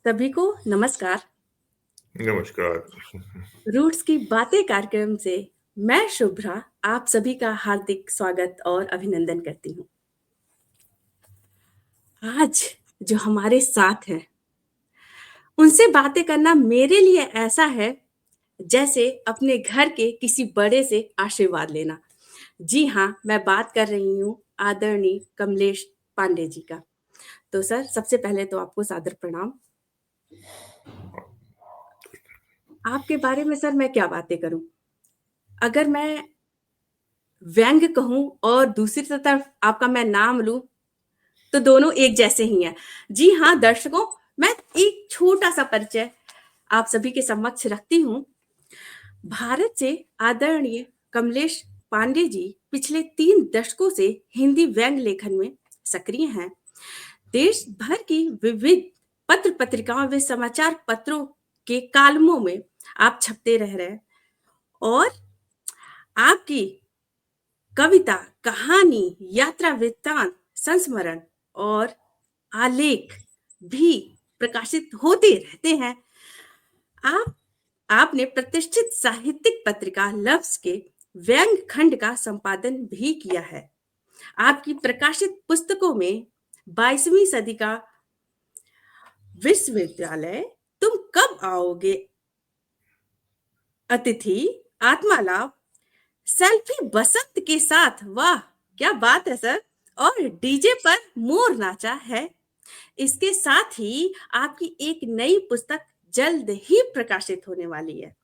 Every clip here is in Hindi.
सभी को नमस्कार। नमस्कार। रूट्स की बातें कार्यक्रम से मैं शुभ्रा आप सभी का हार्दिक स्वागत और अभिनंदन करती हूँ। आज जो हमारे साथ हैं उनसे बातें करना मेरे लिए ऐसा है जैसे अपने घर के किसी बड़े से आशीर्वाद लेना। जी हाँ, मैं बात कर रही हूँ आदरणीय कमलेश पांडे जी का। तो सर, सबसे पहले तो आपको सादर प्रणाम। आपके बारे में सर मैं क्या बातें करूं? अगर मैं व्यंग कहूं और दूसरी तरफ आपका मैं नाम लूं तो दोनों एक जैसे ही हैं। जी हाँ दर्शकों, मैं एक छोटा सा परिचय आप सभी के समक्ष रखती हूँ। भारत से आदरणीय कमलेश पांडे जी पिछले 3 दशकों से हिंदी व्यंग लेखन में सक्रिय हैं। देश भर की विविध पत्र पत्रिकाओं व समाचार पत्रों के कालमों में आप छपते रह रहे हैं और आपकी कविता, कहानी, यात्रा वृत्तांत, संस्मरण और आलेख भी प्रकाशित होते रहते हैं। आप आपने प्रतिष्ठित साहित्यिक पत्रिका लफ्ज के व्यंग खंड का संपादन भी किया है। आपकी प्रकाशित पुस्तकों में 22वीं सदी का विश्वविद्यालय, तुम कब आओगे, अतिथि, आत्मालाप, सेल्फी बसंत के साथ, वाह क्या बात है सर, और डीजे पर मोर नाचा है। इसके साथ ही आपकी एक नई पुस्तक जल्द ही प्रकाशित होने वाली है।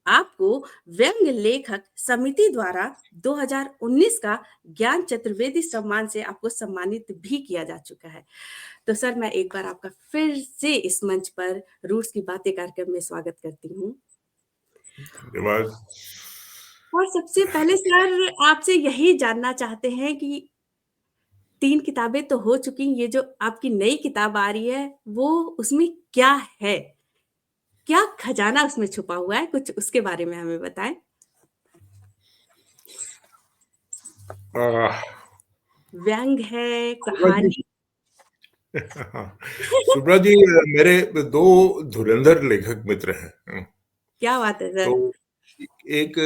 आपको व्यंग लेखक समिति द्वारा 2019 का ज्ञान चतुर्वेदी सम्मान से आपको सम्मानित भी किया जा चुका है। तो सर, मैं एक बार आपका फिर से इस मंच पर रूट्स की बातें कार्यक्रम में स्वागत करती हूँ। धन्यवाद। और सबसे पहले सर आपसे यही जानना चाहते हैं कि 3 किताबें तो हो चुकी, ये जो आपकी नई किताब आ रही है वो उसमें क्या है, क्या खजाना उसमें छुपा हुआ है, कुछ उसके बारे में हमें बताएं। आह, व्यंग है, सुब्रा जी। कहानी? सुब्रा जी, मेरे दो धुरंधर लेखक मित्र हैं। क्या बात है तो सर। एक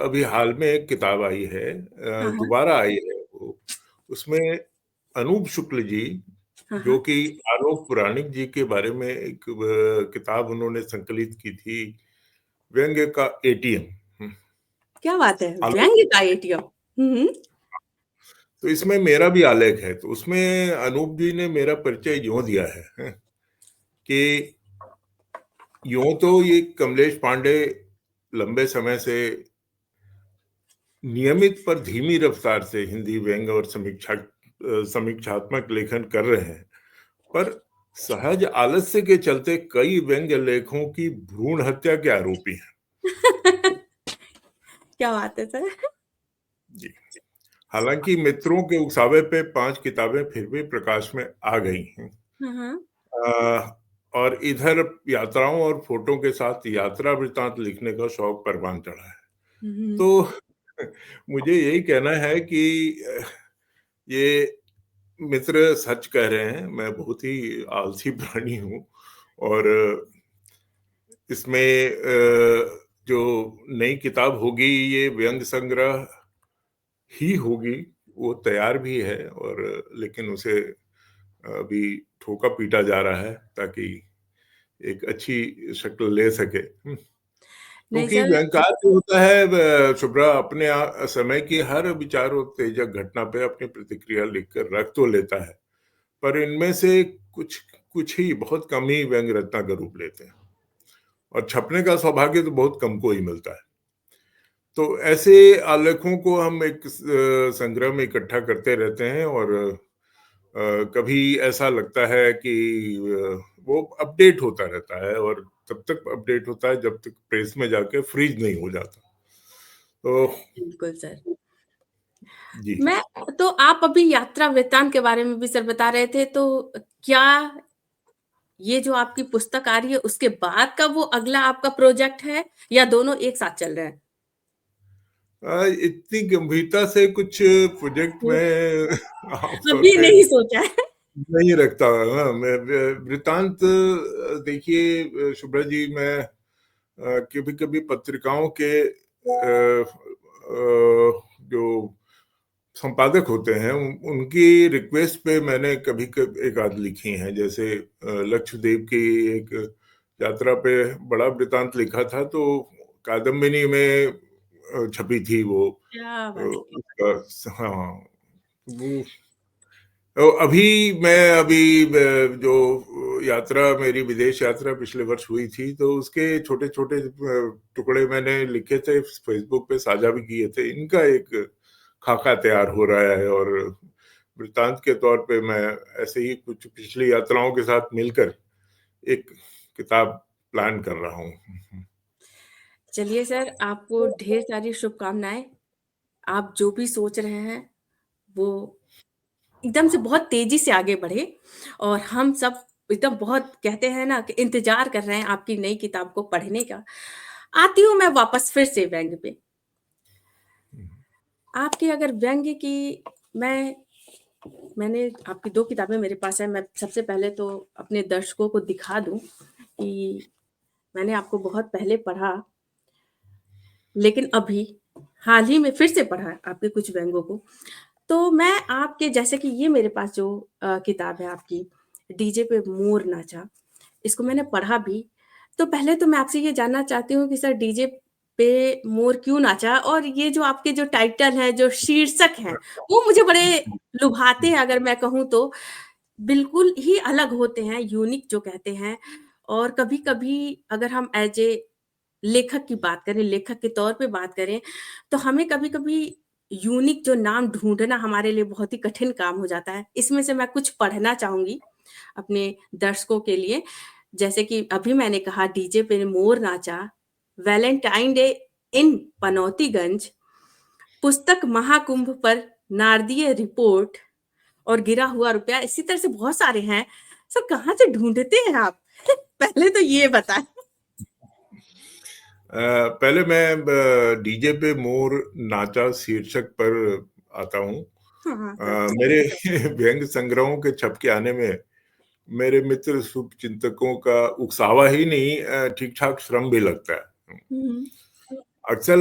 अभी हाल में एक किताब आई है, हाँ हाँ दोबारा आई है वो। उसमें अनूप शुक्ल जी, हाँ जो हाँ। कि आलोक पुराणिक जी के बारे में एक किताब उन्होंने संकलित की थी, व्यंग्य का एटीएम। क्या बात है, आलोक। व्यंग का एटीएम। हम्म। तो इसमें मेरा भी आलेख है। तो उसमें अनूप जी ने मेरा परिचय यूं दिया है कि यूं तो ये कमलेश पांडे लंबे समय से नियमित पर धीमी रफ्तार से हिंदी व्यंग और समीक्षात्मक लेखन कर रहे हैं, पर सहज आलस्य के चलते कई व्यंग्य लेखों की भ्रूण हत्या के आरोपी हैं। क्या बात है सर। जी। हालांकि मित्रों के उकसावे पे 5 किताबें फिर भी प्रकाश में आ गई हैं। हाँ हाँ। अ, और इधर यात्राओं और फोटो के साथ यात्रा वृत्तांत लिखने का शौक परवान चढ़ा है। हम्म। तो मुझे यही कहना है कि ये मित्र सच कह रहे हैं। मैं बहुत ही आलसी प्राणी हूँ, और इसमें जो नई किताब होगी ये व्यंग संग्रह ही होगी। वो तैयार भी है, और लेकिन उसे अभी ठोका पीटा जा रहा है ताकि एक अच्छी शक्ल ले सके। नहीं क्योंकि सर। व्यंगकार जो होता है शुभ्रा, अपने समय की हर विचार और तेजक घटना पे अपनी प्रतिक्रिया लिखकर रख तो लेता है, पर इनमें से कुछ कुछ ही, बहुत कम ही व्यंग रत्ना का रूप लेते हैं, और छपने का सौभाग्य तो बहुत कम को ही मिलता है। तो ऐसे आलेखों को हम एक संग्रह में इकट्ठा करते रहते हैं, और कभी ऐसा लगता है कि वो अपडेट होता रहता है, और तब तक अपडेट होता है जब तक प्रेस में जाके फ्रीज नहीं हो जाता। तो बिल्कुल सर। जी। मैं तो आप अभी यात्रा वृत्तांत के बारे में भी सर बता रहे थे, तो क्या ये जो आपकी पुस्तक आ रही है उसके बाद का वो अगला आपका प्रोजेक्ट है या दोनों एक साथ चल रहे हैं? इतनी गंभीरता से कुछ प्रोजेक्ट में हम्म। आमतौर अभी पे नहीं सोचा है। नहीं रखता। हाँ, मैं वृत्तांत देखिए शुभ्रा जी, मैं कभी कभी पत्रिकाओं के जो संपादक होते हैं उनकी रिक्वेस्ट पे मैंने कभी कभी एक आध लिखी हैं। जैसे लक्षद्वीप की एक यात्रा पे बड़ा वृत्तांत लिखा था, तो कादम्बिनी में छपी थी वो। क्या बात है! उसका हाँ, वो तो जो यात्रा, मेरी विदेश यात्रा पिछले वर्ष हुई थी, तो उसके छोटे छोटे टुकड़े मैंने लिखे थे, फेसबुक पे साझा भी किए थे। इनका एक खाका तैयार हो रहा है, और वृत्तांत के तौर पे मैं ऐसे ही कुछ पिछली यात्राओं के साथ मिलकर एक किताब प्लान कर रहा हूँ। चलिए सर, आपको ढेर सारी शुभकामनाएँ। आप जो भी सोच रहे हैं, वो एकदम से बहुत तेज़ी से आगे बढ़े और हम सब एकदम बहुत कहते हैं ना कि इंतज़ार कर रहे हैं आपकी नई किताब को पढ़ने का। आती हूँ मैं वापस फिर से व्यंग्य पे। आपके अगर व्यंग्य की मैं मैंने आपकी 2 किताबें मेरे पास हैं। मैं सबसे पहले तो अपने दर्शकों को दिखा दूँ कि मैंने आपको बहुत पहले पढ़ा, लेकिन अभी हाल ही में फिर से पढ़ा आपके कुछ व्यंग्यों को। तो मैं आपके जैसे कि ये मेरे पास जो किताब है आपकी, डीजे पे मोर नाचा, इसको मैंने पढ़ा भी। तो पहले तो मैं आपसे ये जानना चाहती हूँ कि सर डीजे पे मोर क्यों नाचा? और ये जो आपके जो टाइटल हैं, जो शीर्षक हैं, वो मुझे बड़े लुभाते हैं अगर मैं कहूँ तो। बिल्कुल ही अलग होते हैं, यूनिक जो कहते हैं। और कभी-कभी अगर हम एज़ ए लेखक की बात करें, लेखक के तौर पे बात करें, तो हमें कभी-कभी यूनिक जो नाम ढूँढना हमारे लिए बहुत ही कठिन काम हो जाता है। इसमें से मैं कुछ पढ़ना चाहूँगी अपने दर्शकों के लिए। जैसे कि अभी मैंने कहा डीजे पे मोर नाचा, वैलेंटाइन डे इन पनौतीगंज, पुस्तक महाकुंभ पर नारदीय रिपोर्ट और गिरा हुआ रुपया, इसी तरह से बहुत सारे हैं। सर कहाँ से ढूँढते हैं आप? पहले तो ये बताएँ। पहले मैं डीजे पे मोर नाचा शीर्षक पर आता हूँ। हाँ, हाँ, सर मेरे बताइए सर। व्यंग्य संग्रहों के छप के आने में मेरे मित्र शुभचिंतकों का उकसावा ही नहीं, ठीक ठाक श्रम भी लगता है। हुँ, हुँ। अक्सर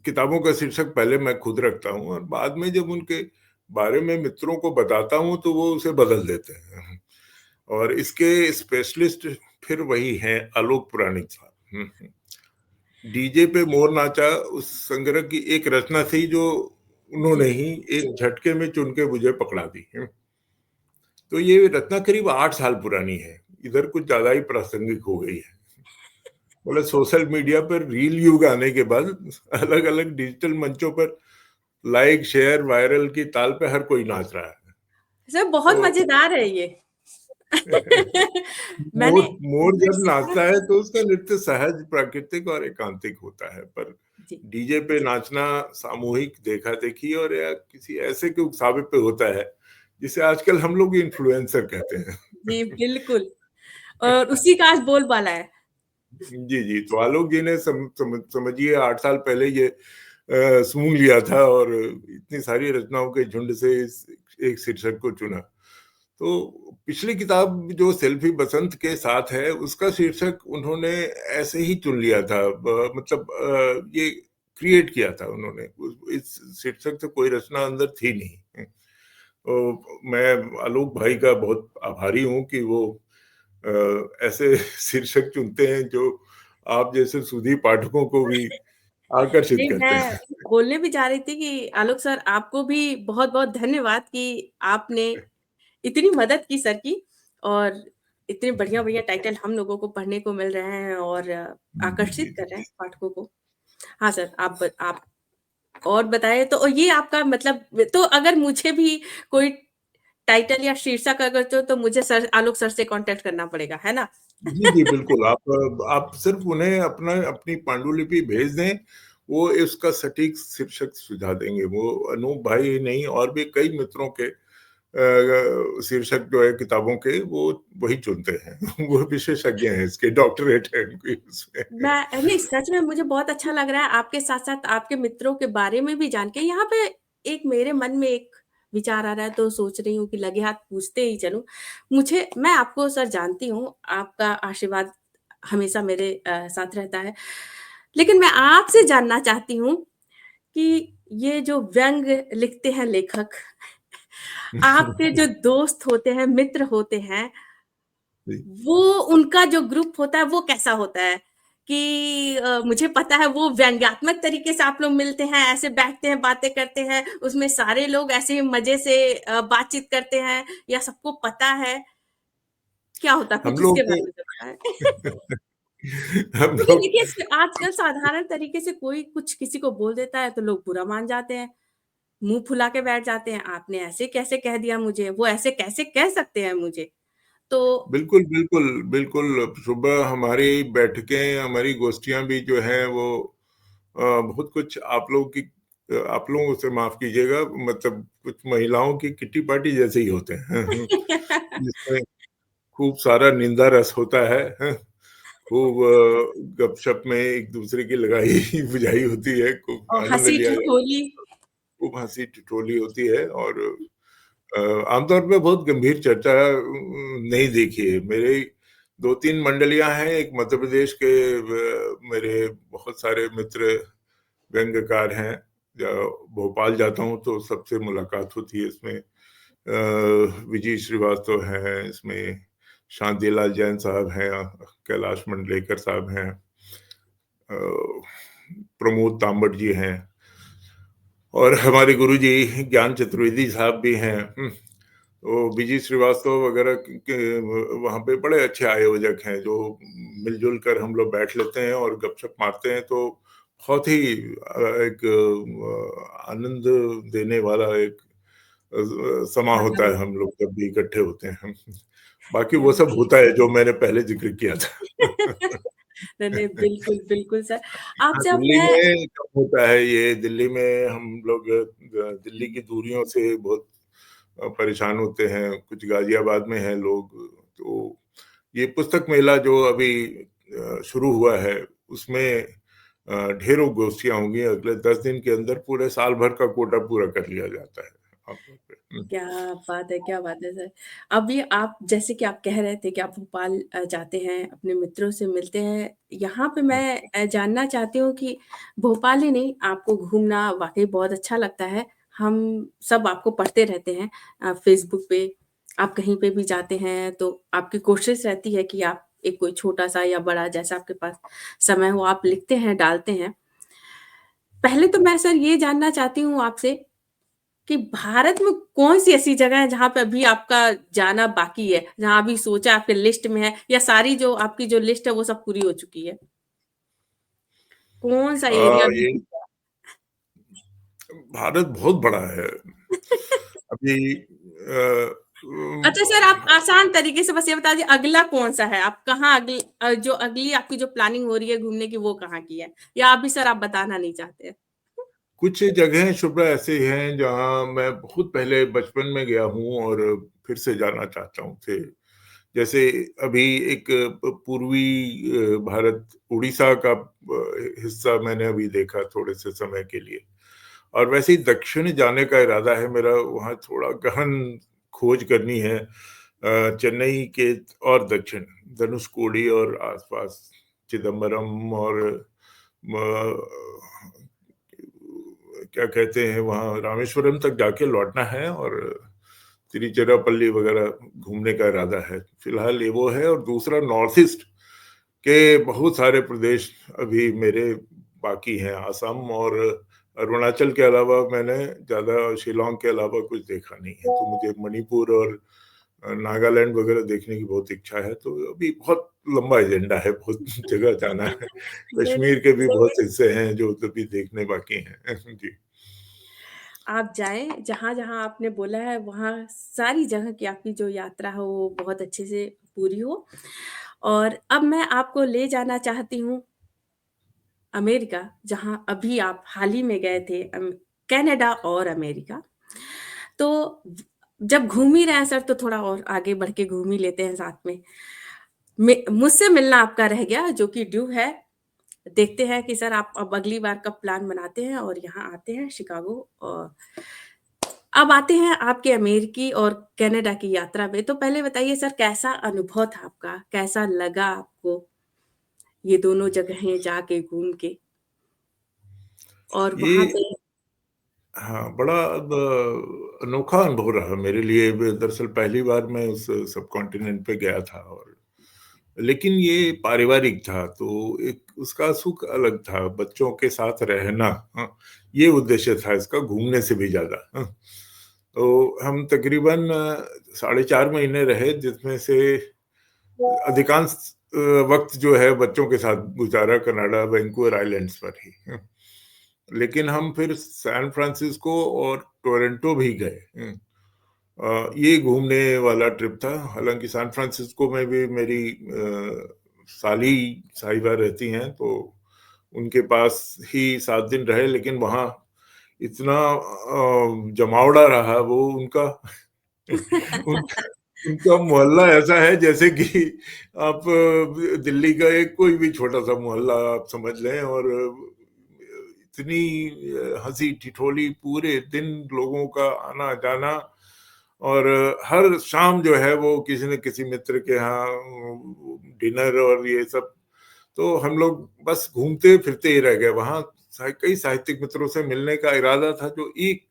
किताबों का शीर्षक पहले मैं खुद रखता हूँ, और बाद में जब उनके बारे में मित्रों को बताता हूँ तो वो उसे बदल देते हैं। और इसके स्पेशलिस्ट फिर वही हैं, आलोक पुराणिक साहब। डीजे पे मोर नाचा उस संग्रह की एक रचना थी जो जी। उन्होंने ही एक झटके में चुन के मुझे पकड़ा दी। तो ये रचना करीब 8 साल पुरानी है। इधर कुछ ज्यादा ही प्रासंगिक हो गई है। बोले सोशल मीडिया पर रील युग आने के बाद अलग अलग डिजिटल मंचों पर लाइक शेयर वायरल की ताल पे हर कोई नाच रहा है। सर बहुत तो मज़ेदार है ये। मैंने मोर मोर फिर जब से कहा नाचता है तो उसका नृत्य सहज, प्राकृतिक और एकांतिक होता है। पर जी, डीजे पे नाचना सामूहिक देखा देखी और या किसी ऐसे के उकसावे पे होता है जिसे आजकल हम लोग इन्फ्लुएंसर कहते हैं। जी, बिल्कुल और उसी का आज बोलबाला है। जी जी, तो आलोक जी ने समझिए 8 साल पहले ये सूंघ लिया था, और इतनी सारी रचनाओं के झुंड से इस एक शीर्षक को चुना। तो पिछली किताब जो सेल्फी बसंत के साथ है, उसका शीर्षक उन्होंने ऐसे ही चुन लिया था। मतलब ये क्रिएट किया था उन्होंने। इस शीर्षक से कोई रचना अंदर थी नहीं। तो मैं आलोक भाई का बहुत आभारी हूँ कि वो ऐसे शीर्षक चुनते हैं जो आप जैसे सूधी पाठकों को भी आकर्षित नहीं, करते मैं हैं। बोलने भी जा रही थी कि आलोक सर आपको भी बहुत-बहुत धन्यवाद कि आपने इतनी मदद की सर की और इतने बढ़िया-बढ़िया टाइटल हम लोगों को पढ़ने को मिल रहे हैं और जी जी आकर्षित कर रहे जी। हैं पाठकों को। हाँ सर, आप और बताएँ तो और ये आपका मतलब तो अगर मुझे भी कोई टाइटल या शीर्षक अगर तो मुझे सर आलोक सर से कॉन्टैक्ट करना पड़ेगा, है ना? जी, जी, बिल्कुल। आप सिर्फ़ उन्हें अपनी पांडुलिपि भेज दें, वो इसका सटीक शीर्षक सुझा देंगे। वो अनूप भाई ही नहीं, और भी कई मित्रों के शीर्षक जो है किताबों के, वो वही चुनते हैं। वो विशेषज्ञ हैं इसके, डॉक्टरेट है उनकी उसमें। मैं नहीं सच में मुझे बहुत अच्छा लग रहा है आपके साथ-साथ आपके मित्रों के बारे में भी जान के। यहाँ पे एक मेरे मन में एक विचार आ रहा है तो सोच रही हूँ कि लगे हाथ पूछते ही चलूँ। मैं आपको सर जानती हूँ, आपका आशीर्वाद हमेशा मेरे साथ रहता है। लेकिन मैं आपसे जानना चाहती हूँ कि ये जो व्यंग लिखते हैं लेखक, आपके जो दोस्त होते हैं, मित्र होते हैं, जी। वो उनका जो ग्रुप होता है वो कैसा होता है? कि मुझे पता है वो व्यंग्यात्मक तरीके से आप लोग मिलते हैं, ऐसे बैठते हैं, बातें करते हैं, उसमें सारे लोग ऐसे ही मज़े से बातचीत करते हैं या सबको पता है? क्या होता है? हम कुछ उसके लोग बारे में बताएँ। हम क्योंकि लोग देखिए आजकल साधारण तरीके से कोई कुछ किसी को बोल देता है तो लोग बुरा मान जाते हैं, मुँह फुला के बैठ जाते हैं, आपने ऐसे कैसे कह दिया मुझे? वो ऐसे कैसे कह सकते हैं मुझे? तो बिल्कुल, बिल्कुल, बिल्कुल, सुबह हमारी बैठकें, हमारी गोष्ठियाँ भी जो हैं वो बहुत कुछ आप लोगों से माफ़ कीजिएगा, मतलब कुछ महिलाओं की किट्टी पार्टी जैसे ही होते हैं। जिसमें खूब सारा निंदा रस होता है, हैं? खूब गपशप में एक-दूसरे की लगाई-बुझाई होती है, खूब और आनंद लिया जाता हँसी-ठिठोली। है, खूब हँसी-ठिठोली होती है और आमतौर पे बहुत गंभीर चर्चा नहीं देखी है। मेरे 2-3 मंडलियाँ हैं, एक मध्य प्रदेश के मेरे बहुत सारे मित्र व्यंग्यकार हैं। भोपाल जाता हूँ तो सबसे मुलाकात होती है इसमें। विजय श्रीवास्तव हैं, इसमें शांतिलाल जैन साहब हैं, कैलाश मंडलेकर साहब हैं, अ, प्रमोद तांबट जी हैं और हमारे गुरुजी ज्ञान चतुर्वेदी साहब भी हैं। तो विजय श्रीवास्तव वगैरह के वहाँ पे बड़े अच्छे आयोजक हैं जो मिलजुल कर हम लोग बैठ लेते हैं और गपशप मारते हैं तो बहुत ही एक आनंद देने वाला एक समा होता है वातावरण। हम लोग जब भी इकट्ठे होते हैं। बाकी वो सब नहीं, होता है जो मैंने पहले जिक्र किया था। नहीं, बिल्कुल, बिल्कुल सर। हाँ, आपसे अब दिल्ली मैं में कम होता है ये, दिल्ली में हम लोग दिल्ली की दूरियों से बहुत परेशान होते हैं, कुछ गाज़ियाबाद में हैं लोग, तो ये पुस्तक मेला जो अभी शुरू हुआ है, उसमें ढेरों गोष्ठियाँ होंगी, अगले 10 दिन के अंदर पूरे साल भर का कोटा पूरा कर लिया जाता है, आमतौर पे। क्या बात है, क्या बात है सर। अभी आप जैसे कि आप कह रहे थे कि आप भोपाल जाते हैं, अपने मित्रों से मिलते हैं। यहाँ पे हुँ, मैं जानना चाहती हूँ कि भोपाल ही नहीं, आपको घूमना वाक़ई बहुत अच्छा लगता है। हम सब आपको पढ़ते रहते हैं फ़ेसबुक पे। आप कहीं पे भी जाते हैं तो आपकी कोशिश रहती है कि आप एक कोई छोटा-सा या बड़ा जैसा आपके पास समय हो आप लिखते हैं, डालते हैं। पहले तो मैं सर ये जानना चाहती हूँ आपसे कि भारत में कौन-सी ऐसी जगह है जहाँ पे अभी आपका जाना बाकी है? जहाँ अभी सोचा आपके लिस्ट में है या सारी जो आपकी जो लिस्ट है वो सब पूरी हो चुकी है? कौन-सा एरिया अभी ये बचा भारत बहुत बड़ा है। है? अभी अच्छा सर आप आसान तरीके से बस ये बता दीजिए अगला कौन-सा है? आप कहाँ जो अगली आपकी जो प्लानिंग हो रही है घूमने की वो कहाँ की है? या अभी सर आप बताना नहीं चाहते हैं? कुछ जगहें शुभ्रा ऐसी हैं जहाँ मैं बहुत पहले बचपन में गया हूँ और फिर से जाना चाहता हूँ फिर। जैसे अभी एक पूर्वी भारत उड़ीसा का हिस्सा मैंने अभी देखा थोड़े से समय के लिए और वैसे ही दक्षिण जाने का इरादा है मेरा, वहाँ थोड़ा गहन खोज करनी है। चेन्नई के और दक्षिण, धनुषकोडी और आसपास चिदम्बरम और क्या कहते हैं वहाँ रामेश्वरम तक जाके लौटना है और तिरुचिरापल्ली वगैरह घूमने का इरादा है। फिलहाल ये वो है और दूसरा नॉर्थ ईस्ट के बहुत सारे प्रदेश अभी मेरे बाकी हैं। असम और अरुणाचल के अलावा मैंने ज़्यादा शिलांग के अलावा कुछ देखा नहीं है। तो मुझे मणिपुर और नागालैंड वगैरह देखने की बहुत इच्छा है। तो अभी बहुत लंबा एजेंडा है, बहुत जगह जाना है। नहीं, कश्मीर के भी बहुत हिस्से हैं जो अभी देखने बाकी हैं। जी। आप जाएँ, जहाँ-जहाँ आपने बोला है वहाँ सारी जगह की आपकी जो यात्रा हो वो बहुत अच्छे से पूरी हो। और अब मैं आपको ले जाना चाहती हूँ अमेरिका, जहाँ अभी आप हाल ही में गए थे कनाडा और अमेरिका। तो व जब घूम ही रहे हैं सर तो थोड़ा और आगे बढ़ के घूम ही लेते हैं साथ में। मुझसे मिलना आपका रह गया जो कि ड्यू है। देखते हैं कि सर आप अब अगली बार कब प्लान बनाते हैं और यहाँ आते हैं शिकागो अब आते हैं आपके अमेरिकी और कनाडा की यात्रा में, तो पहले बताइए सर कैसा अनुभव था आपका? कैसा लगा आपको ये दोनों जगहें जाके घूम के? और वहाँ ये पे हाँ, बड़ा अनोखा अनुभव रहा मेरे लिए। दरअसल पहली बार मैं उस सबकॉन्टिनेंट पे गया था, और लेकिन ये पारिवारिक था, तो एक उसका सुख अलग था, बच्चों के साथ रहना। हाँ, ये उद्देश्य था इसका घूमने से भी ज़्यादा। हाँ, तो हम तकरीबन 4.5 महीने रहे, जिसमें से अधिकांश वक्त जो है बच्चों के साथ गुजारा कनाडा वैंकूवर आइलैंड्स पर ही। हाँ। लेकिन हम फिर सैन फ्रांसिस्को और टोरंटो भी गए। ये घूमने वाला ट्रिप था। हालांकि सैन फ्रांसिस्को में भी मेरी साली साहिबा रहती हैं, तो उनके पास ही 7 दिन रहे, लेकिन वहाँ इतना जमावड़ा रहा वो उनका। उनका उनका मोहल्ला ऐसा है जैसे कि आप दिल्ली का एक कोई भी छोटा सा मोहल्ला आप समझ लें, और इतनी हंसी ठिठोली पूरे दिन, लोगों का आना जाना, और हर शाम जो है वो किसी न किसी मित्र के यहाँ डिनर और ये सब। तो हम लोग बस घूमते फिरते ही रह गए वहां। कई साहित्यिक मित्रों से मिलने का इरादा था, जो 1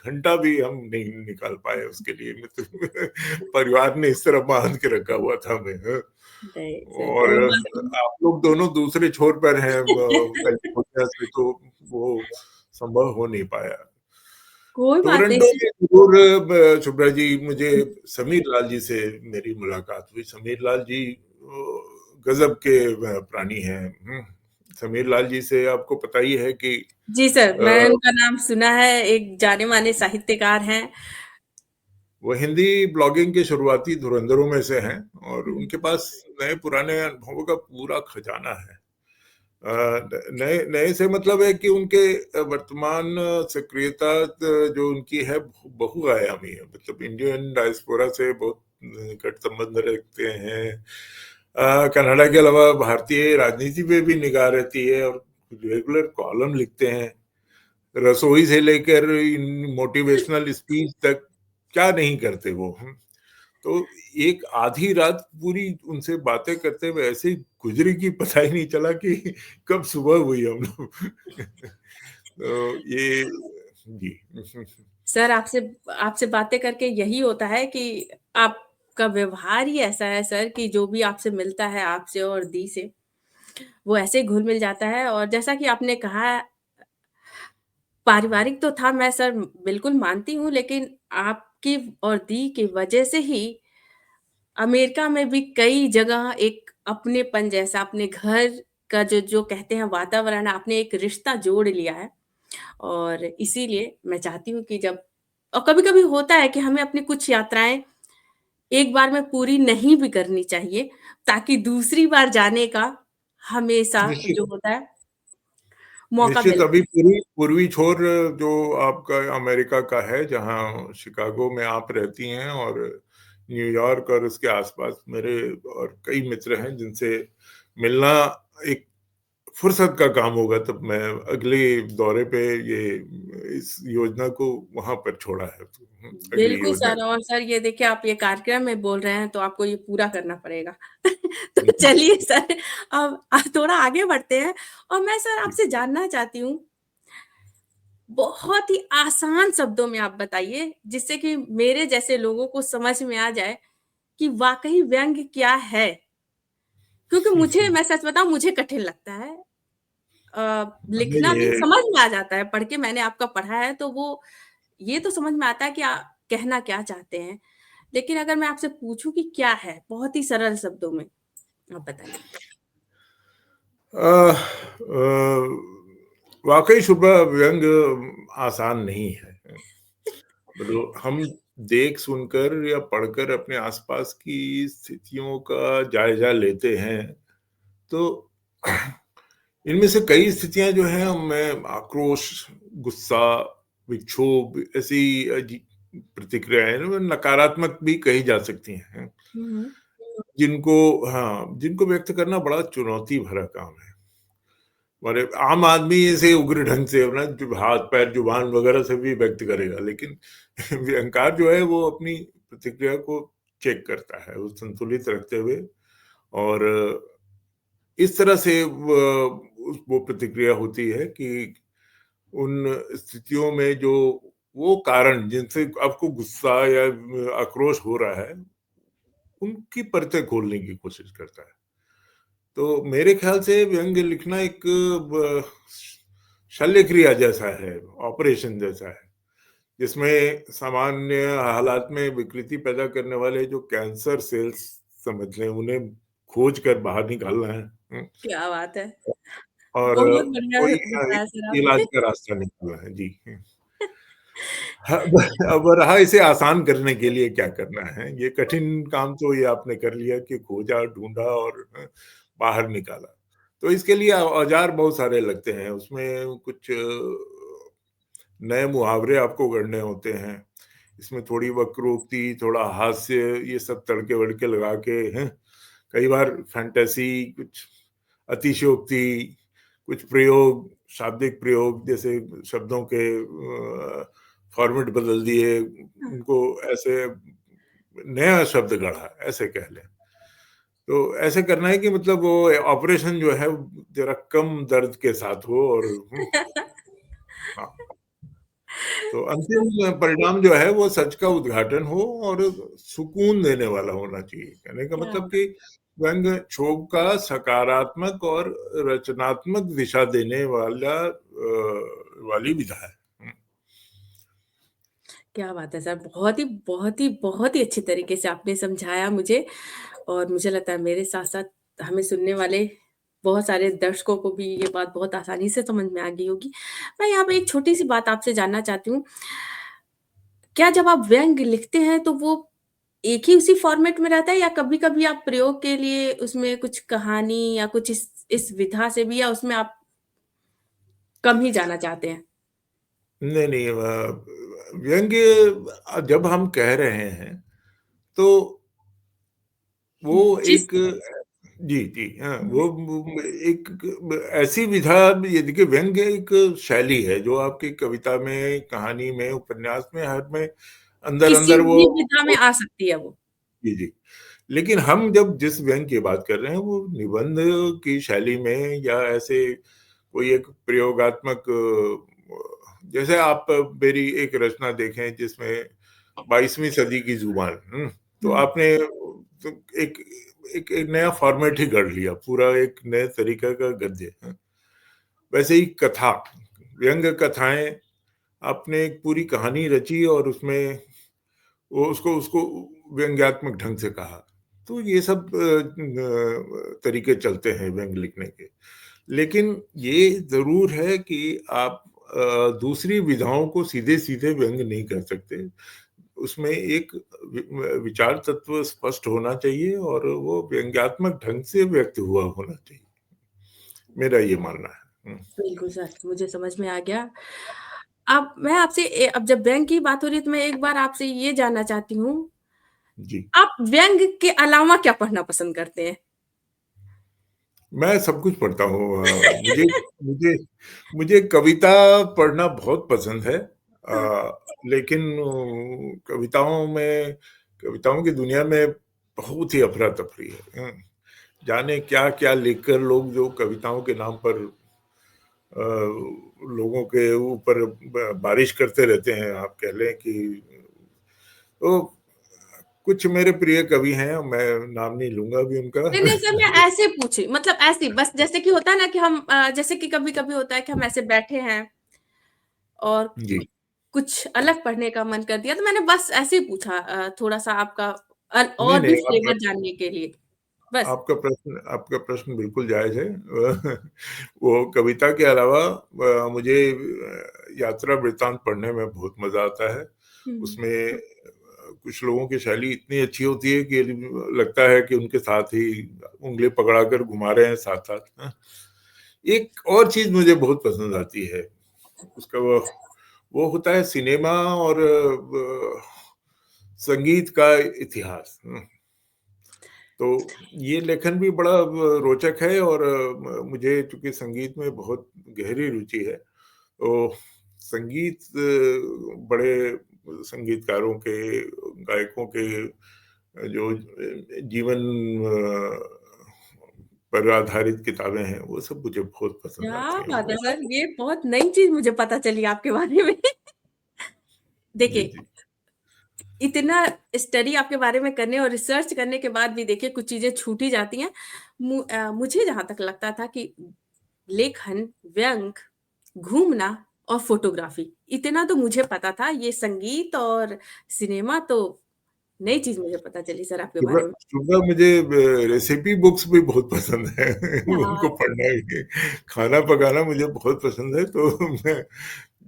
घंटा भी हम नहीं निकाल पाए उसके लिए। मित्र परिवार ने इस तरह बांध के रखा हुआ था हमें। हाँ। नहीं सर, और कोई बात नहीं। आप लोग दोनों दूसरे छोर पर हैं कैलिफोर्निया से, तो वो संभव हो नहीं पाया। कोई बात नहीं टोरंटो सर। में जरूर शुभ्रा जी, मुझे समीर लाल जी से मेरी मुलाकात हुई। समीर लाल जी गजब के प्राणी हैं। समीर लाल जी से आपको पता ही है कि जी सर, अ, मैं उनका नाम सुना है, एक जाने-माने साहित्यकार हैं। वो हिंदी ब्लॉगिंग के शुरुआती धुरंधरों में से हैं, और हुँ, उनके पास नए पुराने अनुभवों का पूरा खजाना है। नए नए से मतलब है कि उनके वर्तमान सक्रियता जो उनकी है बहुआयामी है। मतलब इंडियन डायस्पोरा से बहुत निकट संबंध रखते हैं। कनाडा के अलावा भारतीय राजनीति पे भी निगाह रहती है, और रेगुलर कॉलम लिखते हैं, रसोई से लेकर मोटिवेशनल स्पीच तक, क्या नहीं करते वो। तो एक आधी रात पूरी उनसे बातें करते हुए ऐसे गुजरी कि पता ही नहीं चला कि कब सुबह हुई हम लोग। तो ये जी। सर आपसे आपसे बातें करके यही होता है कि आपका व्यवहार ही ऐसा है सर कि जो भी आपसे मिलता है आपसे और दी से, वो ऐसे ही घुल-मिल जाता है और जैसा कि आपने कहा पारिवारिक तो था मैं सर बिल्कुल मानती हूँ, लेकिन आपकी और दी की वजह से ही अमेरिका में भी कई जगह एक अपनेपन जैसा अपने घर का जो जो कहते हैं वातावरण आपने एक रिश्ता जोड़ लिया है और इसीलिए मैं चाहती हूँ कि जब और कभी-कभी होता है कि हमें अपनी कुछ यात्राएँ एक बार में पूरी नहीं भी करनी चाहिए, ताकि दूसरी बार जाने का हमेशा निश्चित, जो होता है मौका निश्चित। मिलता अभी है। पूर्वी पूर्वी छोर जो आपका अमेरिका का है, जहाँ शिकागो में आप रहती हैं, और न्यूयॉर्क और उसके आसपास मेरे और कई मित्र हैं जिनसे मिलना एक फुर्सत का काम होगा। तब मैं अगले दौरे पे ये इस योजना को वहां पर छोड़ा है, तो अगली बिल्कुल योजना। सर और सर ये देखिए आप ये कार्यक्रम में बोल रहे हैं तो आपको ये पूरा करना पड़ेगा। तो चलिए सर अब थोड़ा आगे बढ़ते हैं और मैं सर आपसे जानना चाहती हूँ, बहुत ही आसान शब्दों में आप बताइए जिससे कि मेरे जैसे लोगों को समझ में आ जाए कि वाक़ई व्यंग्य क्या है? क्योंकि मुझे मैं सच बताऊँ मुझे कठिन लगता है। लिखना नहीं, भी समझ में आ जाता है, पढ़ के मैंने आपका पढ़ा है तो वो ये तो समझ में आता है कि कहना क्या चाहते हैं। लेकिन अगर मैं आपसे पूछूँ कि क्या है? बहुत ही सरल शब्दों में आप बताइए। अ, वाकई सुबह व्यंग आसान नहीं है। मतलब हम देख सुनकर या पढ़कर अपने आसपास की स्थितियों का जायजा लेते हैं, तो इनमें से कई स्थितियां जो हैं उनमें आक्रोश, गुस्सा, विक्षोभ, ऐसी प्रतिक्रियाएं नकारात्मक भी कही जा सकती हैं, हुँ, हुँ। जिनको हाँ, जिनको व्यक्त करना बड़ा चुनौती भरा काम है। और आम आदमी इसे उग्र ढंग से अपना जो हाथ-पैर, जुबान वगैरह से भी व्यक्त करेगा, लेकिन व्यंग्यकार जो है वो अपनी प्रतिक्रिया को चेक करता है, वो संतुलित रखते हुए, और इस तरह से वो प्रतिक्रिया होती है कि उन स्थितियों में जो वो कारण जिनसे आपको गुस्सा या आक्रोश हो रहा है, उनकी परतें खोलने की कोशिश करता है। तो मेरे ख्याल से व्यंग्य लिखना एक शल्य क्रिया जैसा है, ऑपरेशन जैसा है, जिसमें सामान्य हालात में विकृति पैदा करने वाले जो कैंसर सेल्स समझ लें, उन्हें खोज कर बाहर निकालना है। क्या बात है! और बहुत बढ़िया कोई बताया सर इलाज आपने। का रास्ता निकालना है। जी। हाँ, अब रहा इसे आसान करने के लिए क्या करना है, ये कठिन काम तो ये आपने कर लिया कि खोजा, ढूँढा और बाहर निकाला। तो इसके लिए औज़ार बहुत सारे लगते हैं, उसमें कुछ नए मुहावरे आपको गढ़ने होते हैं। इसमें थोड़ी वक्रोक्ति, थोड़ा हास्य, ये सब तड़के-वड़के लगा के हैं, कई बार फैंटेसी, कुछ अतिशयोक्ति, कुछ प्रयोग, शाब्दिक प्रयोग, जैसे शब्दों के फॉर्मेट बदल दिए, हाँ। उनको ऐसे नया शब्द गढ़ा, ऐसे कह लें। तो ऐसे करना है कि मतलब वो ऑपरेशन जो है ज़रा कम दर्द के साथ हो, और हाँ। तो अंतिम परिणाम जो है वो सच का उद्घाटन हो और सुकून देने वाला होना चाहिए। कहने का क्या मतलब कि व्यंग्य क्षोभ का सकारात्मक और रचनात्मक दिशा देने वाली विधा है। क्या बात है सर! बहुत ही बहुत ही बहुत ही अच्छी तरीके से आपने समझाया मुझे और मुझे लगता है मेरे साथ-साथ हमें सुनने वाले बहुत सारे दर्शकों को भी ये बात बहुत आसानी से समझ में आ गई होगी। मैं यहाँ पे एक छोटी-सी बात आपसे जानना चाहती हूँ। क्या जब आप व्यंग्य लिखते हैं तो वो एक ही उसी फ़ॉर्मेट में रहता है या कभी-कभी आप प्रयोग के लिए उसमें कुछ कहानी या कुछ इस विधा से भी या उसमें आप कम ही जाना चाहते हैं? नहीं, नहीं, व्यंग्य जब हम कह रहे हैं तो वो जिस एक जी, जी, हाँ, वो एक ऐसी विधा, ये देखिए व्यंग्य एक शैली है जो आपकी कविता में, कहानी में, उपन्यास में, हर में किसी अंदर-अंदर वो भी विधा में आ सकती है वो। जी, जी। लेकिन हम जब जिस व्यंग्य की बात कर रहे हैं वो निबंध की शैली में, या ऐसे कोई एक प्रयोगात्मक, जैसे आप मेरी एक रचना देखें जिसमें 22वीं सदी की ज़ुबान, तो हुँ। आपने तो एक एक एक नया फॉर्मेट ही गढ़ लिया, पूरा एक नए तरीके का गद्य, वैसे ही कथा, व्यंग्य कथाएँ, आपने एक पूरी कहानी रची और उसमें वो उसको उसको व्यंग्यात्मक ढंग से कहा। तो ये सब तरीके चलते हैं व्यंग्य लिखने के। लेकिन ये ज़रूर है कि आप दूसरी विधाओं को सीधे-सीधे व्यंग्य नहीं कर सकते। उसमें एक विचार तत्व स्पष्ट होना चाहिए और वो व्यंग्यात्मक ढंग से व्यक्त हुआ होना चाहिए। मेरा ये मानना है। बिल्कुल सर, मुझे समझ में आ गया। अब मैं आपसे अब जब व्यंग की बात हो रही है तो मैं एक बार आपसे ये जानना चाहती हूँ, जी। आप व्यंग के अलावा क्या पढ़ना पसंद करते हैं? मैं सब कुछ पढ़ता हूँ। मुझे मुझे मुझे कविता पढ़ना बहुत पसंद है। हाँ, लेकिन कविताओं की दुनिया में बहुत ही अफरा-तफरी है। जाने क्या-क्या लिखकर लोग जो कविताओं के नाम पर लोगों के ऊपर बारिश करते रहते हैं, आप कह लें कि तो कुछ मेरे प्रिय कवि हैं, मैं नाम नहीं लूँगा अभी उनका। नहीं, नहीं सर मैं ऐसे पूछी मतलब ऐसे ही बस जैसे कि होता है ना कि हम जैसे कि कभी-कभी होता है कि हम ऐसे बैठे हैं और जी। कुछ अलग पढ़ने का मन कर दिया तो मैंने बस ऐसे ही पूछा थोड़ा-सा आपका नहीं, और भी नहीं, आप फ्लेवर जानने के लिए, बस। आपका प्रश्न बिल्कुल जायज़ है। वो कविता के अलावा मुझे यात्रा वृत्तांत पढ़ने में बहुत मज़ा आता है। हुँ। उसमें कुछ लोगों की शैली इतनी अच्छी होती है कि लगता है कि उनके साथ ही उँगली पकड़ाकर घुमा रहे हैं साथ-साथ, हाँ। एक और चीज़ मुझे बहुत पसंद आती है, उसका वो होता है सिनेमा और संगीत का इतिहास। तो ये लेखन भी बड़ा रोचक है और मुझे चूँकि संगीत में बहुत गहरी रुचि है, तो संगीत बड़े संगीतकारों के, गायकों के जो जीवन पर आधारित किताबें हैं, वो सब मुझे बहुत पसंद क्या आती हैं। बात है वो सर! ये बहुत नई चीज़ मुझे पता चली आपके बारे में। जी, देखिए, जी। इतना स्टडी आपके बारे में करने और रिसर्च करने के बाद भी देखिए कुछ चीज़ें छूट ही जाती हैं। मुझे जहाँ तक लगता था कि लेखन, व्यंग, घूमना और फ़ोटोग्राफ़ी इतना तो मुझे पता था, ये संगीत और सिनेमा तो नई चीज़ मुझे पता चली सर आपके सुबह बारे में। सुबह मुझे रेसिपी बुक्स भी बहुत पसंद है। हाँ, उनको पढ़ना भी, खाना पकाना मुझे बहुत पसंद है, तो मैं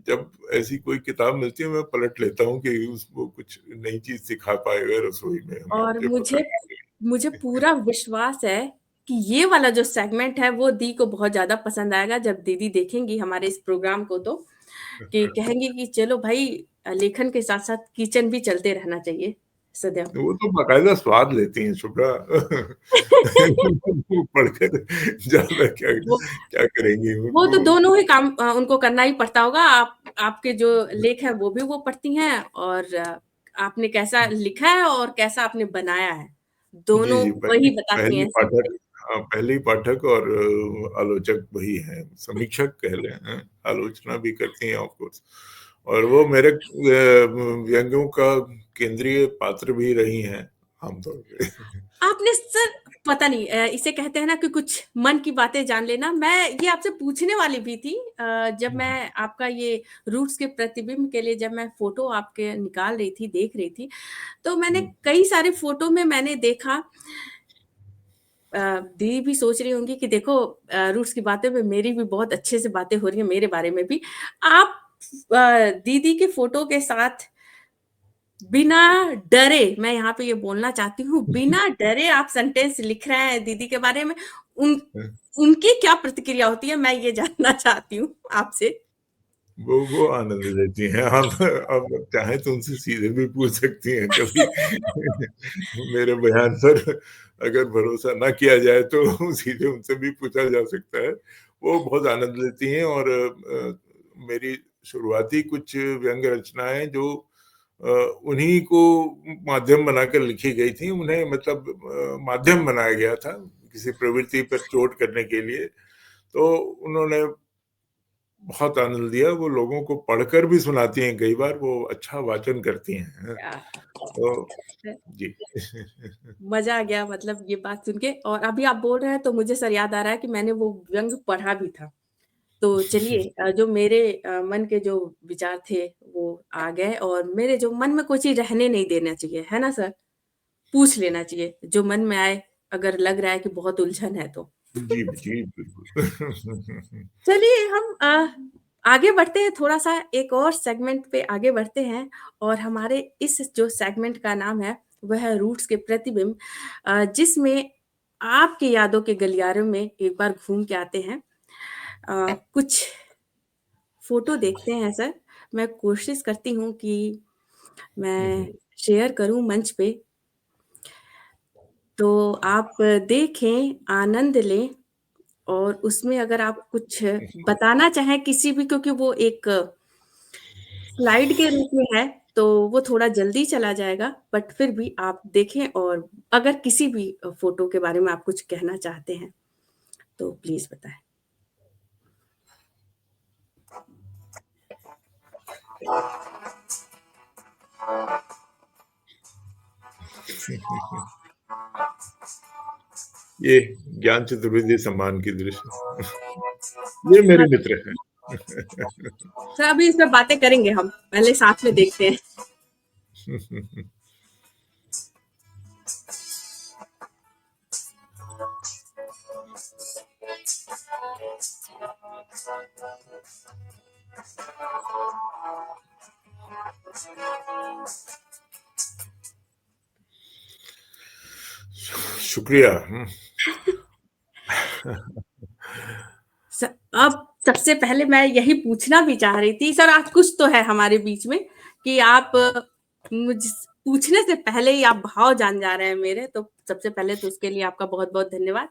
जब ऐसी कोई किताब मिलती है, मैं पलट लेता हूँ कि उसको कुछ नई चीज़ सिखा पाएगा रसोई में हमें, और मुझे पता मुझे मुझे पूरा विश्वास है कि ये वाला जो सेगमेंट है वो दी को बहुत ज़्यादा पसंद आएगा जब दीदी देखेंगी हमारे इस प्रोग्राम को तो, कि नहीं। कहेंगी कि चलो भाई लेखन के साथ-साथ किचन भी चलते रहना चाहिए सदैव। वो तो बाकायदा स्वाद लेती हैं शुभ्रा। वो पढ़कर ज़्यादा क्या वो क्या करेंगी वो वो। तो दोनों ही काम उनको करना ही पड़ता होगा। आपके जो लेख हैं वो भी वो पढ़ती हैं और आपने कैसा लिखा है और कैसा आपने बनाया है, जी, दोनों जी, वही बताती पहली हैं पाठक, सबको। हाँ, पहली पाठक और आलोचक वही हैं, समीक्षक कह लें, हैं, आलोचना भी करती हैं ऑफ कोर्स, और वो मेरे व्यंग्यों का केंद्रीय पात्र भी रही हैं आमतौर पे। आपने सर पता नहीं इसे कहते हैं ना कि कुछ मन की बातें जान लेना, मैं ये आपसे पूछने वाली भी थी जब हुँ, हुँ, मैं आपका ये रूट्स के प्रतिबिंब के लिए जब मैं फ़ोटो आपके निकाल रही थी, देख रही थी, तो मैंने हुँ, कई सारे फ़ोटो में मैंने देखा दीदी भी सोच रही होंगी कि देखो रूट्स की बातें में मेरी भी बहुत अच्छे से बातें हो रही हैं मेरे बारे में भी। आप दीदी के फ़ोटो के साथ बिना डरे, मैं यहाँ पे ये बोलना चाहती हूँ, बिना डरे आप सेंटेंस लिख रहे हैं दीदी के बारे में, उन हुँ। उनकी क्या प्रतिक्रिया होती है? मैं ये जानना चाहती हूँ आपसे। वो आनंद लेती हैं। आप चाहें तो उनसे सीधे भी पूछ सकती हैं कभी। मेरे बयान पर अगर भरोसा ना किया जाए तो सीधे उनसे भी पूछा जा सकता है। वो बहुत आनंद लेती हैं, और मेरी शुरुआती कुछ व्यंग्य रचनाएँ जो अ, उन्हीं को माध्यम बनाकर लिखी गई थी, उन्हें मतलब माध्यम बनाया गया था, किसी प्रवृत्ति पर चोट करने के लिए। तो उन्होंने बहुत आनंद लिया, वो लोगों को पढ़कर भी सुनाती हैं कई बार, वो अच्छा वाचन करती हैं। क्या तो जी। मज़ा आ गया मतलब ये बात सुन के और अभी आप बोल रहे हैं तो मुझे सर याद आ रहा है कि मैंने वो व्यंग्य पढ़ा भी था। तो चलिए जो मेरे मन के जो विचार थे वो आ गए और मेरे जो मन में कोई चीज़ रहने नहीं देना चाहिए, है ना सर? पूछ लेना चाहिए, जो मन में आए अगर लग रहा है कि बहुत उलझन है तो। जी, जी, बिल्कुल। चलिए हम आगे बढ़ते हैं थोड़ा-सा एक और सेगमेंट पे आगे बढ़ते हैं और हमारे इस जो सेगमेंट का नाम है, वह है रूट्स के प्रतिबिंब जिसमें आपकी यादों के गलियारों में एक बार घूम के आते हैं। कुछ फ़ोटो देखते हैं सर, मैं कोशिश करती हूँ कि हुँ, मैं हुँ। शेयर करूँ मंच पे, तो आप देखें, आनंद लें और उसमें अगर आप कुछ बताना चाहें किसी भी क्योंकि वो एक स्लाइड के रूप में है, तो वो थोड़ा जल्दी चला जाएगा, बट फिर भी आप देखें और अगर किसी भी फ़ोटो के बारे में आप कुछ कहना चाहते हैं, तो प्लीज़ बताएँ। ये ज्ञान चतुर्वेदी सम्मान की दृश्य। ये मेरे हाँ, मित्र हैं। सर अभी इस पे बातें करेंगे हम, पहले साथ में देखते हैं। शुक्रिया। स अब सबसे पहले मैं यही पूछना भी चाह रही थी, सर आज कुछ तो है हमारे बीच में कि आप मुझ पूछने से पहले ही आप भाव जान जा रहे हैं मेरे, तो सबसे पहले तो उसके लिए आपका बहुत-बहुत धन्यवाद।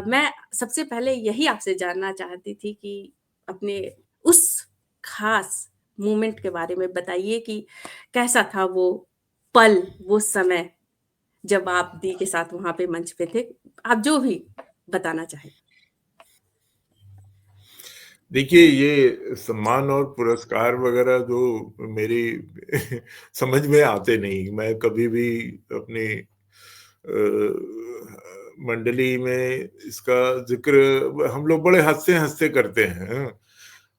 मैं सबसे पहले यही आपसे जानना चाहती थी कि अपने उस ख़ास मोमेंट के बारे में बताइए कि कैसा था वो पल, वो समय जब आप दी के साथ वहाँ पे मंच पे थे? आप जो भी बताना चाहें। देखिए, ये सम्मान और पुरस्कार वगैरह जो मेरी समझ में आते नहीं। मैं कभी भी अपनी मंडली में इसका ज़िक्र हम लोग बड़े हँसते-हँसते करते हैं,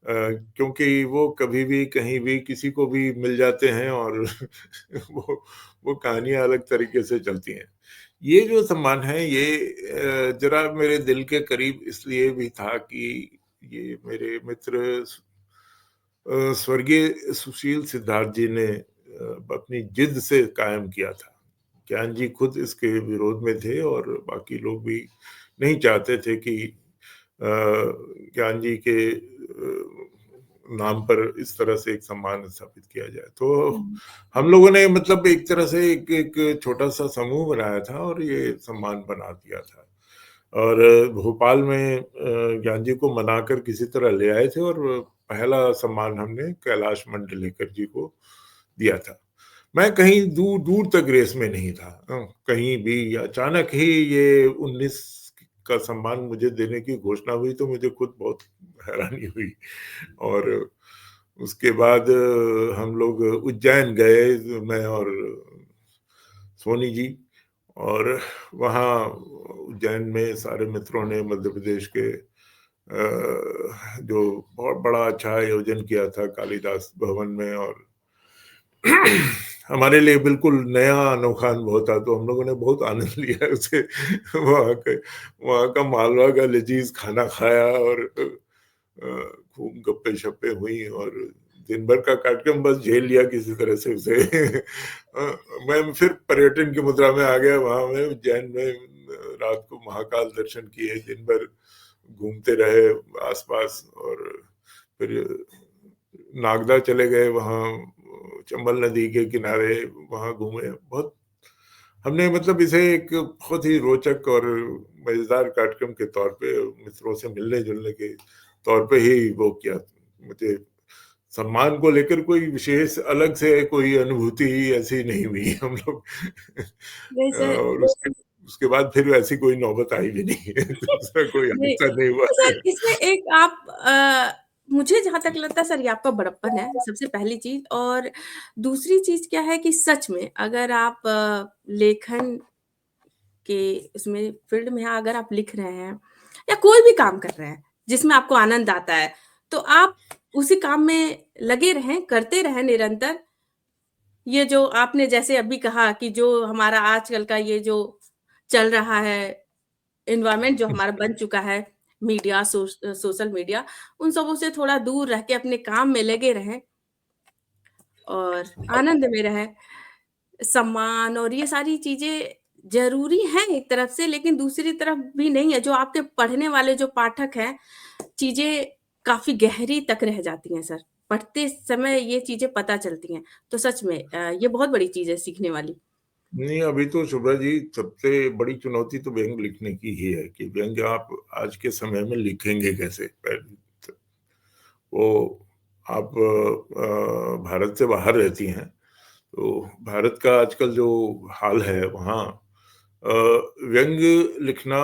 हाँ। क्योंकि वो कभी भी, कहीं भी, किसी को भी मिल जाते हैं और वो वो कहानियाँ अलग तरीके से चलती हैं। ये जो सम्मान है, ये ज़रा मेरे दिल के करीब इसलिए भी था कि ये मेरे मित्र स्वर्गीय सुशील सिद्धार्थ जी ने अपनी जिद से कायम किया था। ज्ञान जी खुद इसके विरोध में थे और बाकी लोग भी नहीं चाहते थे कि ज्ञान जी के नाम पर इस तरह से एक सम्मान स्थापित किया जाए। तो हुँ। हम लोगों ने मतलब एक तरह से एक एक छोटा-सा समूह बनाया था और ये सम्मान बना दिया था। और भोपाल में ज्ञान जी को मनाकर किसी तरह ले आए थे और पहला सम्मान हमने कैलाश मंडलेकर जी को दिया था। मैं कहीं दूर-दूर तक रेस में नहीं था। कहीं भी अचानक ही ये 19 का सम्मान मुझे देने की घोषणा हुई तो मुझे खुद बहुत हैरानी हुई और उसके बाद हम लोग उज्जैन गए, मैं और सोनी जी, और वहाँ उज्जैन में सारे मित्रों ने मध्य प्रदेश के जो बहुत बड़ा अच्छा आयोजन किया था कालिदास भवन में, और हमारे लिए बिल्कुल नया अनोखा अनुभव था, तो हम लोगों ने बहुत आनंद लिया उसे। वहाँ का मालवा का लज़ीज़ खाना खाया और खूब गप्पे-शप्पे हुई और दिन भर का कार्यक्रम बस झेल लिया किसी तरह से उसे। मैं फिर पर्यटन की मुद्रा में आ गया, वहाँ मैं उज्जैन में रात को महाकाल दर्शन किए, दिन भर घूमते रहे आस-पास, और फिर नागदा चले गए, वहाँ चंबल नदी के किनारे वहाँ घूमे। बहुत हमने मतलब इसे एक बहुत ही रोचक और मज़ेदार कार्यक्रम के तौर पे मित्रों से मिलने-जुलने के तौर पे ही वो किया। मुझे सम्मान को लेकर कोई विशेष अलग से कोई अनुभूति ऐसी नहीं हुई। हम लोग वैसे और उसके उसके बाद फिर ऐसी कोई नौबत आई भी नहीं है। दूसरा कोई नहीं, हादसा नहीं हुआ तो है। सर इसमें एक आप मुझे जहाँ तक लगता है सर ये आपका बड़प्पन है, सबसे पहली चीज़ और दूसरी चीज़ क्या है कि सच में अगर आप लेखन के उसमें फ़ील्ड में हैं, अगर आप लिख रहे हैं या कोई भी काम कर रहे हैं, जिसमें आपको आनंद आता है, तो आप उसी काम में लगे रहें, करते रहें निरंतर। ये जो आपने जैसे अभी कहा कि जो हमारा आजकल का ये जो चल रहा है एनवायरनमेंट जो हमारा बन चुका है, मीडिया, सोशल मीडिया, उन सबों से थोड़ा दूर रह के अपने काम में लगे रहें और आनंद में रहें। सम्मान और ये सारी चीज़ें ज़रूरी हैं एक तरफ से, लेकिन दूसरी तरफ भी नहीं है। जो आपके पढ़ने वाले जो पाठक हैं, चीज़ें काफ़ी गहरी तक रह जाती हैं सर। पढ़ते समय ये चीज़ें पता चलती हैं। तो सच में ये बहुत बड़ी चीज़ है सीखने वाली। नहीं, अभी तो शुभ्रा जी सबसे बड़ी चुनौती तो व्यंग्य लिखने की ही है कि व्यंग्य आप आज के समय में लिखेंगे कैसे? वो आप भारत से बाहर रहती हैं, तो भारत का आजकल जो हाल है वहाँ अ, व्यंग्य लिखना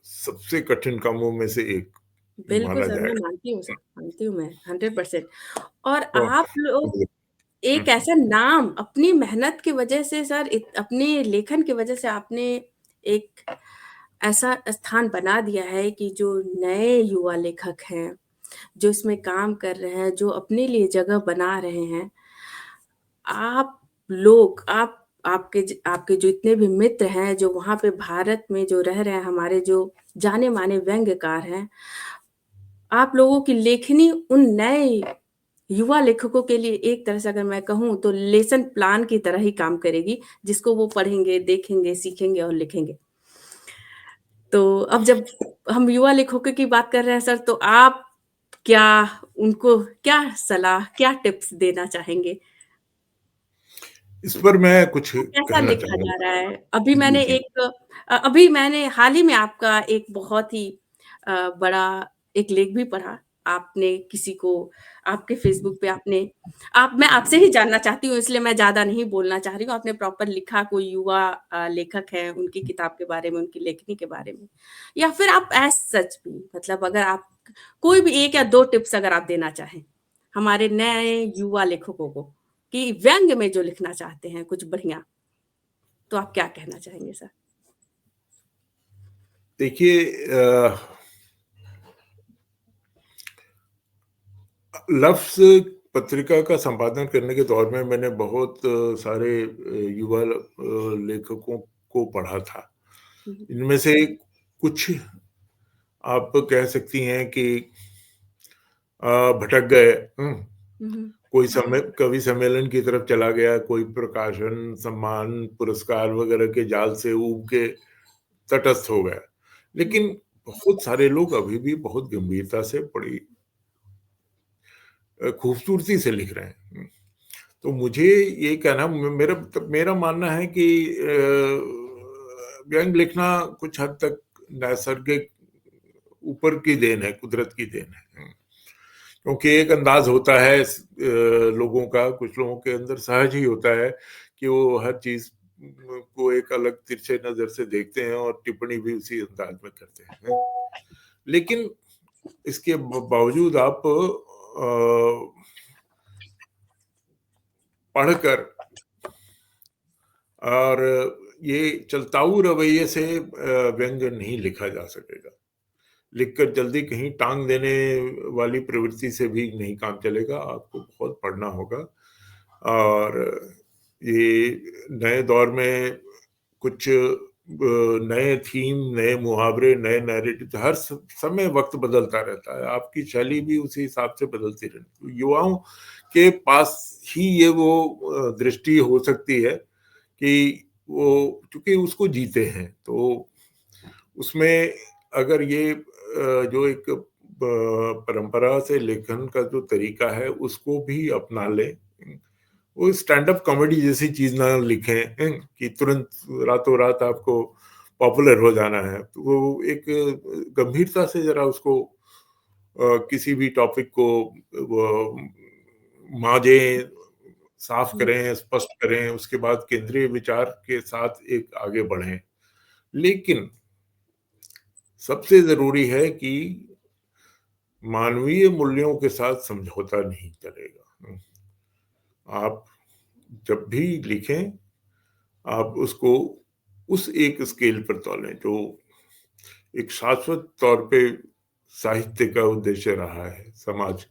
सबसे कठिन कामों में से एक बिल्कुल माना सर, मैं जाएगा। मानती हूँ सर, मानती हूँ मैं 100% और तो आप लोग हुँ, एक ऐसा नाम अपनी मेहनत की वजह से सर अपने लेखन की वजह से आपने एक ऐसा स्थान बना दिया है कि जो नए युवा लेखक हैं, जो इसमें काम कर रहे हैं, जो अपने लिए जगह बना रहे हैं, आप लोग आप आपके जो इतने भी मित्र हैं, जो वहाँ पे भारत में जो रह रहे हैं, हमारे जो जाने-माने व्यंग्यकार हैं, आप लोगों की लेखनी उन नए युवा लेखकों के लिए एक तरह से अगर मैं कहूँ तो लेसन प्लान की तरह ही काम करेगी, जिसको वो पढ़ेंगे, देखेंगे, सीखेंगे और लिखेंगे। तो अब जब हम युवा लेखकों की बात कर रहे हैं सर, तो आप क्या उनको क्या सलाह, क्या टिप्स देना चाहेंगे? इस पर मैं कुछ कैसा कहना लिखा जा चाहूँगा। रहा है? अभी जी, मैंने जी। एक अभी मैंने हाल ही में आपका एक बहुत ही बड़ा एक लेख भी पढ़ा। आपने किसी को आपके फ़ेसबुक पे आपने आप मैं आपसे ही जानना चाहती हूँ, इसलिए मैं ज़्यादा नहीं बोलना चाह रही हूँ। आपने प्रॉपर लिखा कोई युवा लेखक हैं, उनकी किताब के बारे में, उनकी लेखनी के बारे में, या फिर आप एज़ सच भी मतलब अगर आप कोई भी 1 या 2 टिप्स अगर आप देना चाहें, हमारे नए युवा लेखकों को, कि व्यंग्य में जो लिखना चाहते हैं कुछ बढ़िया, तो आप क्या कहना चाहेंगे सर? देखिए, लफ्ज़ पत्रिका का संपादन करने के दौर में मैंने बहुत सारे युवा लेखकों को पढ़ा था। हुँ, हुँ। इनमें से कुछ आप कह सकती हैं कि भटक गए, हुँ, हुँ। कोई कवि सम्मेलन की तरफ चला गया, कोई प्रकाशन, सम्मान, पुरस्कार वगैरह के जाल से ऊब के तटस्थ हो गया। हुँ, लेकिन बहुत सारे लोग अभी भी बहुत गंभीरता से बड़ी खूबसूरती से लिख रहे हैं। तो मुझे ये कहना मेरा मानना है कि व्यंग लिखना कुछ हद तक नैसर्गिक ऊपर की देन है, कुदरत की देन है। क्योंकि एक अंदाज होता है लोगों का, कुछ लोगों के अंदर सहज ही होता है कि वो हर चीज को एक अलग तिरछे नजर से देखते हैं और टिप्पणी भी उसी अंदाज में करते हैं। लेकिन इसके बावजूद आप पढ़कर और ये चलताऊ रवैये से व्यंग नहीं लिखा जा सकेगा। लिखकर जल्दी कहीं टांग देने वाली प्रवृत्ति से भी नहीं काम चलेगा, आपको बहुत पढ़ना होगा। और ये नए दौर में कुछ नए थीम, नए मुहावरे, नए नैरेटिव, हर समय वक्त बदलता रहता है, आपकी शैली भी उसी हिसाब से बदलती रहती है। युवाओं के पास ही ये वो दृष्टि हो सकती है कि वो चूंकि उसको जीते हैं, तो उसमें अगर ये जो एक परंपरा से लेखन का जो तरीका है उसको भी अपना ले, वो स्टैंड अप कॉमेडी जैसी चीज ना लिखें कि तुरंत रातों रात आपको पॉपुलर हो जाना है। तो वो एक गंभीरता से जरा उसको किसी भी टॉपिक को वो मांझे, साफ हुँ, करें, स्पष्ट करें, उसके बाद केंद्रीय विचार के साथ एक आगे बढ़ें। लेकिन सबसे जरूरी है कि मानवीय मूल्यों के साथ समझौता नहीं चलेगा। आप जब भी लिखें, आप उसको उस एक स्केल पर तौलें जो एक शाश्वत तौर पे साहित्य का उद्देश्य रहा है, समाज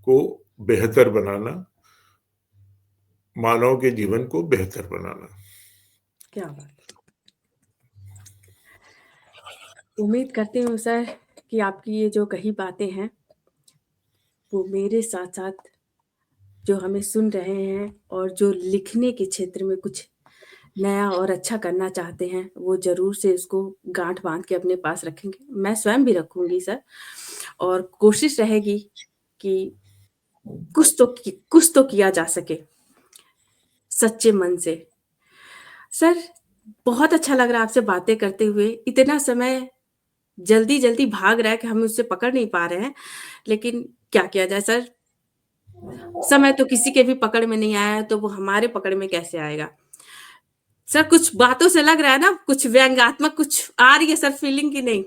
को बेहतर बनाना, मानव के जीवन को बेहतर बनाना। क्या बात! उम्मीद करती हूँ सर कि आपकी ये जो कही बातें हैं, वो मेरे साथ-साथ जो हमें सुन रहे हैं और जो लिखने के क्षेत्र में कुछ नया और अच्छा करना चाहते हैं, वो ज़रूर से इसको गाँठ बाँध के अपने पास रखेंगे। मैं स्वयं भी रखूँगी सर, और कोशिश रहेगी कि कुछ तो किया जा सके, सच्चे मन से। सर, बहुत अच्छा लग रहा है आपसे बातें करते हुए। इतना समय जल्दी-जल्दी भाग रहा है कि हम उससे पकड़ नहीं पा रहे हैं, लेकिन क्या किया जाए सर, समय तो किसी के भी पकड़ में नहीं आया है, तो वो हमारे पकड़ में कैसे आएगा? सर, कुछ बातों से लग रहा है ना, कुछ व्यंग्यात्मक कुछ आ रही है सर फीलिंग कि नहीं?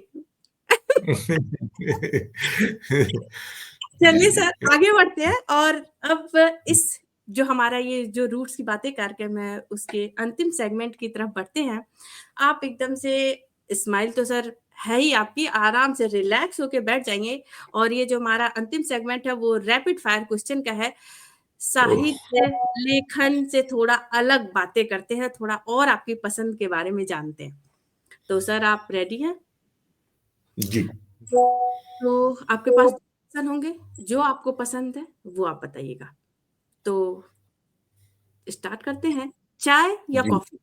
चलिए सर, आगे बढ़ते हैं और अब इस जो हमारा ये जो रूट्स की बातें कार्यक्रम है, उसके अंतिम सेगमेंट की तरफ बढ़ते हैं। आप एकदम से स्माइल तो सर है ही आपकी, आराम से रिलैक्स होके बैठ जाइए, और ये जो हमारा अंतिम सेगमेंट है, वो रैपिड फायर क्वेश्चन का है। ओह! साहित्य लेखन से थोड़ा अलग बातें करते हैं, थोड़ा और आपकी पसंद के बारे में जानते हैं। तो सर आप रेडी हैं? जी, तो आपके पास ऑप्शन होंगे, जो आपको पसंद है, वो आप बताइएगा। तो स्टार्ट करते हैं, चाय या जी। कॉफ़ी?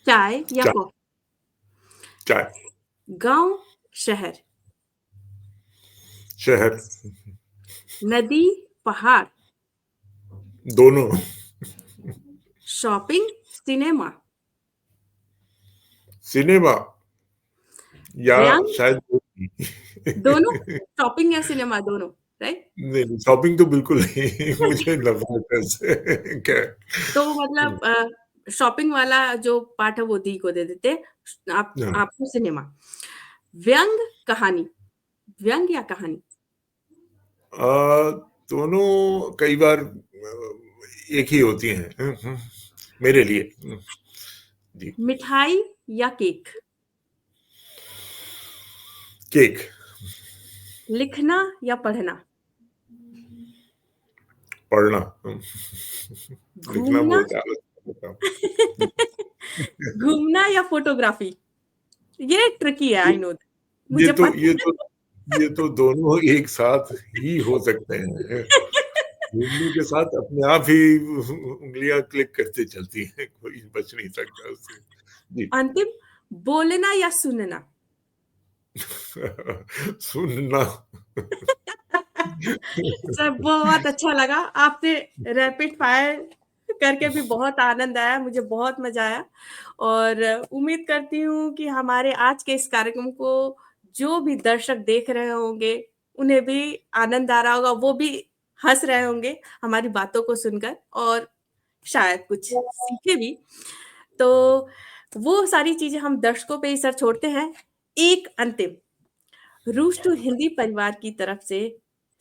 चाय या चाय, कॉफ़ी? चाय, गाँव, शहर? शहर, नदी, पहाड़? दोनों। शॉपिंग, सिनेमा, सिनेमा या व्यंग, शायद दोनों? शॉपिंग या सिनेमा दोनों, राइट? नहीं, नहीं, शॉपिंग तो बिल्कुल नहीं मुझे नफ़रत है इससे क्या तो मतलब शॉपिंग वाला जो पार्ट है वो दी को दे देते हैं। हाँ, आपको सिनेमा। व्यंग, कहानी, व्यंग या कहानी? दोनों कई बार एक ही होती हैं। मेरे लिए। जी, मिठाई या केक? केक, लिखना या पढ़ना? पढ़ना। लिखना घूमना बहुत आलस का काम। घूमना या फ़ोटोग्राफ़ी? ये ट्रिकी है, ये आई नो दैट, ये मुझे तो पता ये तो है। ये तो दोनों एक साथ ही हो सकते हैं। घूमने के साथ अपने आप ही उँगलियाँ क्लिक करते चलती हैं, कोई बच नहीं सकता उससे। जी। अंतिम, बोलना या सुनना? सुनना। सर बहुत अच्छा लगा, आपसे रैपिड फायर करके भी बहुत आनंद आया, मुझे बहुत मज़ा आया और उम्मीद करती हूँ कि हमारे आज के इस कार्यक्रम को जो भी दर्शक देख रहे होंगे, उन्हें भी आनंद आ रहा होगा, वो भी हँस रहे होंगे हमारी बातों को सुनकर और शायद कुछ सीखे भी। तो वो सारी चीज़ें हम दर्शकों पे ही सर छोड़ते हैं। एक अंतिम रूस टू हिंदी परिवार की तरफ से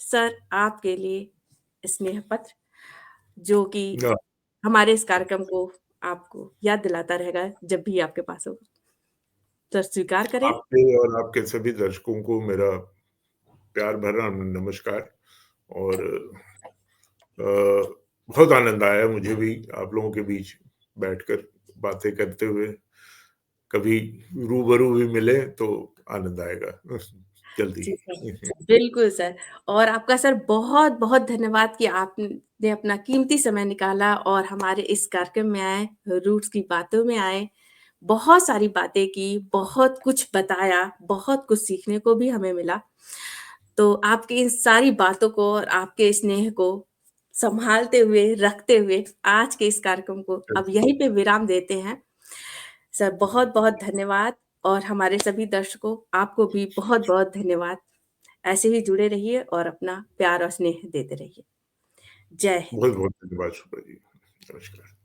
सर आपके लिए स्नेह पत्र, जो कि हाँ, हमारे इस कार्यक्रम को आपको याद दिलाता रहेगा जब भी आपके पास हो। सर स्वीकार करें। आपके और आपके सभी दर्शकों को मेरा प्यार भरा नमस्कार और बहुत आनंद आया मुझे भी आप लोगों के बीच बैठकर बातें करते हुए। कभी रूबरू भी मिले तो आनंद आएगा जल्दी जी सर, ही। बिल्कुल सर। और आपका सर बहुत-बहुत धन्यवाद कि आपने अपना कीमती समय निकाला और हमारे इस कार्यक्रम में आए, रूट्स की बातों में आए, बहुत सारी बातें की, बहुत कुछ बताया, बहुत कुछ सीखने को भी हमें मिला। तो आपकी इन सारी बातों को और आपके स्नेह को सँभालते हुए, रखते हुए आज के इस कार्यक्रम को अब यहीं पे विराम देते हैं। सर बहुत-बहुत धन्यवाद और हमारे सभी दर्शकों, आपको भी बहुत-बहुत धन्यवाद। ऐसे ही जुड़े रहिए और अपना प्यार और स्नेह देते रहिए। जय हिंद। बहुत-बहुत धन्यवाद सुब्रा जी। नमस्कार।